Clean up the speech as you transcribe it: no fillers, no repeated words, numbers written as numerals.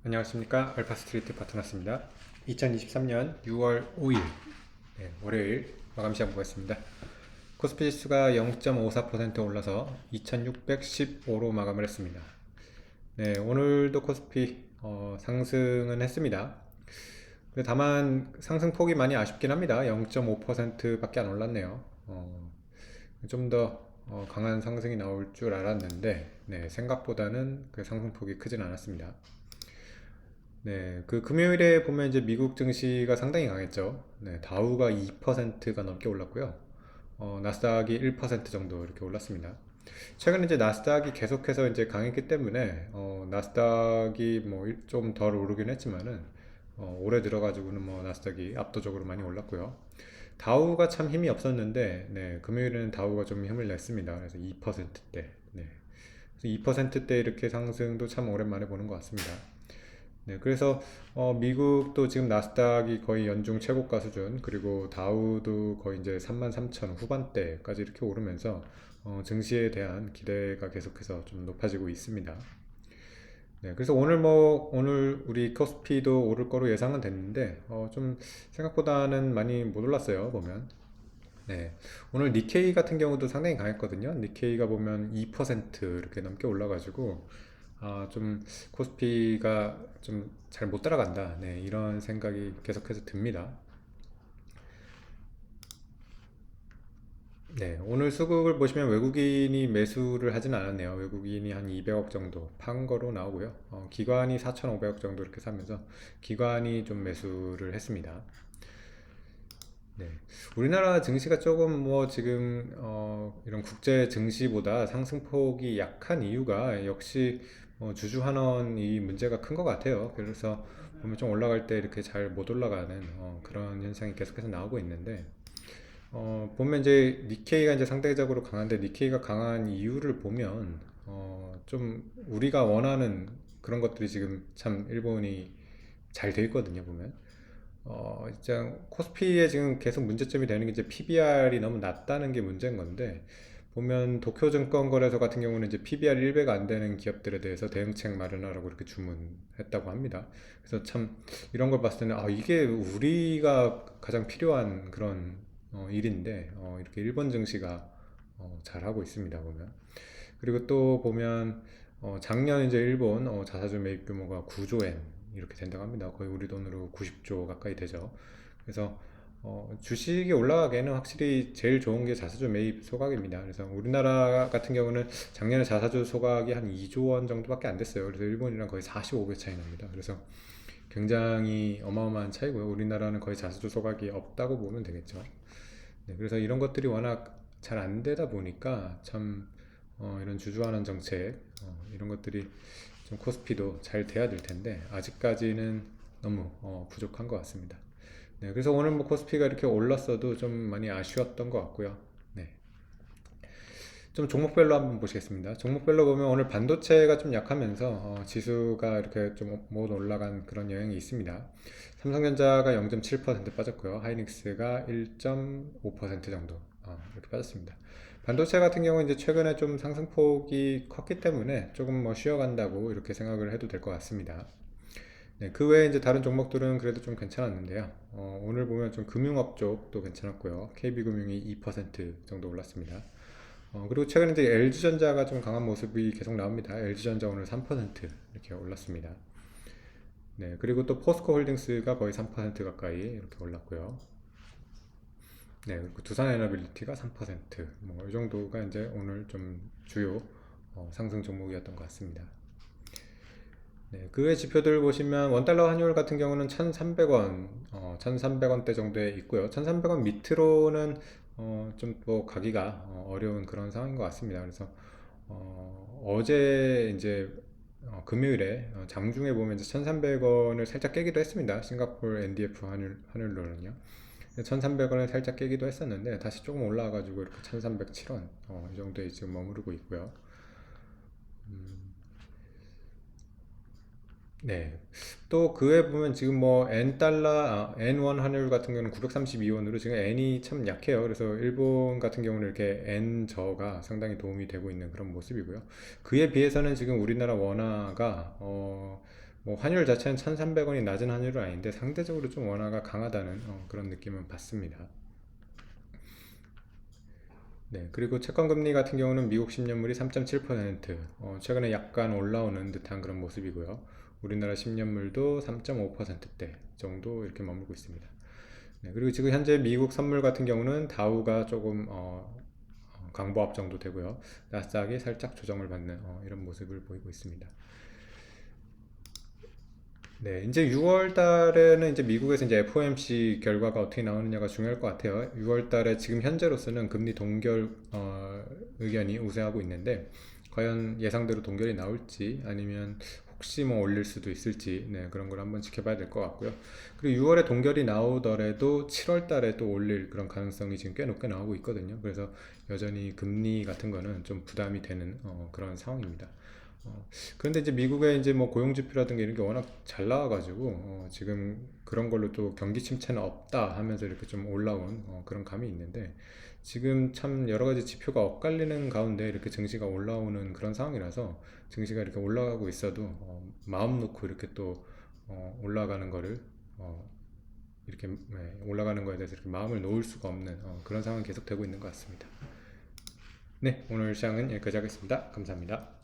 안녕하십니까. 알파스트리트 파트너스입니다. 2023년 6월 5일 월요일 마감 시장 보겠습니다. 코스피 지수가 0.54% 올라서 2615로 마감을 했습니다. 네, 오늘도 코스피 상승은 했습니다. 다만 상승폭이 많이 아쉽긴 합니다. 0.5%밖에 안 올랐네요. 좀 더 강한 상승이 나올 줄 알았는데 생각보다는 그 상승폭이 크진 않았습니다. 네, 그 금요일에 보면 이제 미국 증시가 상당히 강했죠. 네, 다우가 2%가 넘게 올랐고요. 나스닥이 1% 정도 이렇게 올랐습니다. 최근에 이제 나스닥이 계속해서 이제 강했기 때문에 나스닥이 뭐 좀 덜 오르긴 했지만은 올해 들어가지고는 뭐 나스닥이 압도적으로 많이 올랐고요. 다우가 참 힘이 없었는데 금요일에는 다우가 좀 힘을 냈습니다. 그래서 2%대. 그래서 2%대 이렇게 상승도 참 오랜만에 보는 것 같습니다. 그래서 미국도 지금 나스닥이 거의 연중 최고가 수준, 그리고 다우도 거의 이제 33,000 후반대까지 이렇게 오르면서 증시에 대한 기대가 계속해서 좀 높아지고 있습니다. 그래서 오늘 우리 코스피도 오를 거로 예상은 됐는데 좀 생각보다는 많이 못 올랐어요 보면. 오늘 니케이 같은 경우도 상당히 강했거든요. 니케이가 보면 2% 이렇게 넘게 올라가지고 좀 코스피가 좀 잘 못 따라간다. 이런 생각이 계속해서 듭니다. 오늘 수급을 보시면 외국인이 매수를 하진 않았네요. 외국인이 한 200억 정도 판 거로 나오고요. 기관이 4,500억 정도 이렇게 사면서 기관이 좀 매수를 했습니다. 네. 우리나라 증시가 조금 뭐 지금 이런 국제 증시보다 상승폭이 약한 이유가 역시 주주환원이 문제가 큰 것 같아요. 그래서 보면 좀 올라갈 때 이렇게 잘 못 올라가는 그런 현상이 계속해서 나오고 있는데 보면 이제 니케이가 이제 상대적으로 강한데 니케이가 강한 이유를 보면 좀 우리가 원하는 그런 것들이 지금 참 일본이 잘 돼 있거든요 보면. 진짜 코스피에 지금 계속 문제점이 되는 게 이제 PBR이 너무 낮다는 게 문제인 건데 보면 도쿄증권거래소 같은 경우는 이제 PBR 1배가 안 되는 기업들에 대해서 대응책 마련하라고 이렇게 주문했다고 합니다. 그래서 참 이런 걸 봤을 때는 이게 우리가 가장 필요한 그런 일인데 이렇게 일본 증시가 잘하고 있습니다 보면. 그리고 또 보면 작년 이제 일본 자사주 매입 규모가 9조 엔 이렇게 된다고 합니다. 거의 우리 돈으로 90조 가까이 되죠. 그래서 주식이 올라가기에는 확실히 제일 좋은 게 자사주 매입 소각입니다. 그래서 우리나라 같은 경우는 작년에 자사주 소각이 한 2조 원 정도밖에 안 됐어요. 그래서 일본이랑 거의 45배 차이 납니다. 그래서 굉장히 어마어마한 차이고요. 우리나라는 거의 자사주 소각이 없다고 보면 되겠죠. 그래서 이런 것들이 워낙 잘 안 되다 보니까 참 이런 주주환원 정책 이런 것들이 좀 코스피도 잘 돼야 될 텐데 아직까지는 너무 부족한 것 같습니다. 그래서 오늘 뭐 코스피가 이렇게 올랐어도 좀 많이 아쉬웠던 것 같고요. 좀 종목별로 한번 보시겠습니다. 종목별로 보면 오늘 반도체가 좀 약하면서 지수가 이렇게 좀 못 올라간 그런 영향이 있습니다. 삼성전자가 0.7% 빠졌고요. 하이닉스가 1.5% 정도 이렇게 빠졌습니다. 반도체 같은 경우는 이제 최근에 좀 상승폭이 컸기 때문에 조금 뭐 쉬어간다고 이렇게 생각을 해도 될 것 같습니다. 그 외에 이제 다른 종목들은 그래도 좀 괜찮았는데요. 오늘 보면 좀 금융업 쪽도 괜찮았고요. KB금융이 2% 정도 올랐습니다. 그리고 최근에 이제 LG전자가 좀 강한 모습이 계속 나옵니다. LG전자 오늘 3% 이렇게 올랐습니다. 그리고 또 포스코홀딩스가 거의 3% 가까이 이렇게 올랐고요. 그리고 두산에너빌리티가 3%, 뭐 이 정도가 이제 오늘 좀 주요 상승 종목이었던 것 같습니다. 그 외 지표들 보시면 원달러 환율 같은 경우는 1,300원, 1,300원대 정도에 있고요. 1,300원 밑으로는 좀 뭐 가기가 어려운 그런 상황인 것 같습니다. 그래서 어제 이제 금요일에 장중에 보면 이제 1,300원을 살짝 깨기도 했습니다. 싱가포르 NDF 환율로는요. 1,300원을 살짝 깨기도 했었는데 다시 조금 올라와가지고 이렇게 1,307원 이 정도에 지금 머무르고 있고요. 또 그 외에 보면 지금 뭐 N1 환율 같은 경우는 932원으로 지금 N이 참 약해요. 그래서 일본 같은 경우는 이렇게 N 저가 상당히 도움이 되고 있는 그런 모습이고요. 그에 비해서는 지금 우리나라 원화가 뭐 환율 자체는 1,300원이 낮은 환율은 아닌데 상대적으로 좀 원화가 강하다는 그런 느낌은 받습니다. 네, 그리고 채권 금리 같은 경우는 미국 10년물이 3.7%, 최근에 약간 올라오는 듯한 그런 모습이고요. 우리나라 10년물도 3.5%대 정도 이렇게 머물고 있습니다. 네, 그리고 지금 현재 미국 선물 같은 경우는 다우가 조금 강보합 정도 되고요. 나스닥이 살짝 조정을 받는 이런 모습을 보이고 있습니다. 네, 이제 6월 달에는 이제 미국에서 이제 FOMC 결과가 어떻게 나오느냐가 중요할 것 같아요. 6월 달에 지금 현재로서는 금리 동결 의견이 우세하고 있는데 과연 예상대로 동결이 나올지 아니면 혹시 뭐 올릴 수도 있을지 네, 그런 걸 한번 지켜봐야 될 것 같고요. 그리고 6월에 동결이 나오더라도 7월 달에 또 올릴 그런 가능성이 지금 꽤 높게 나오고 있거든요. 그래서 여전히 금리 같은 거는 좀 부담이 되는 그런 상황입니다. 그런데 이제 미국의 이제 뭐 고용 지표라든가 이런 게 워낙 잘 나와가지고 지금 그런 걸로 또 경기 침체는 없다 하면서 이렇게 좀 올라온 그런 감이 있는데 지금 참 여러 가지 지표가 엇갈리는 가운데 이렇게 증시가 올라오는 그런 상황이라서 증시가 이렇게 올라가고 있어도 마음 놓고 이렇게 또 올라가는 거를 이렇게 올라가는 거에 대해서 이렇게 마음을 놓을 수가 없는 그런 상황이 계속되고 있는 것 같습니다. 네, 오늘 시장은 여기까지 하겠습니다. 감사합니다.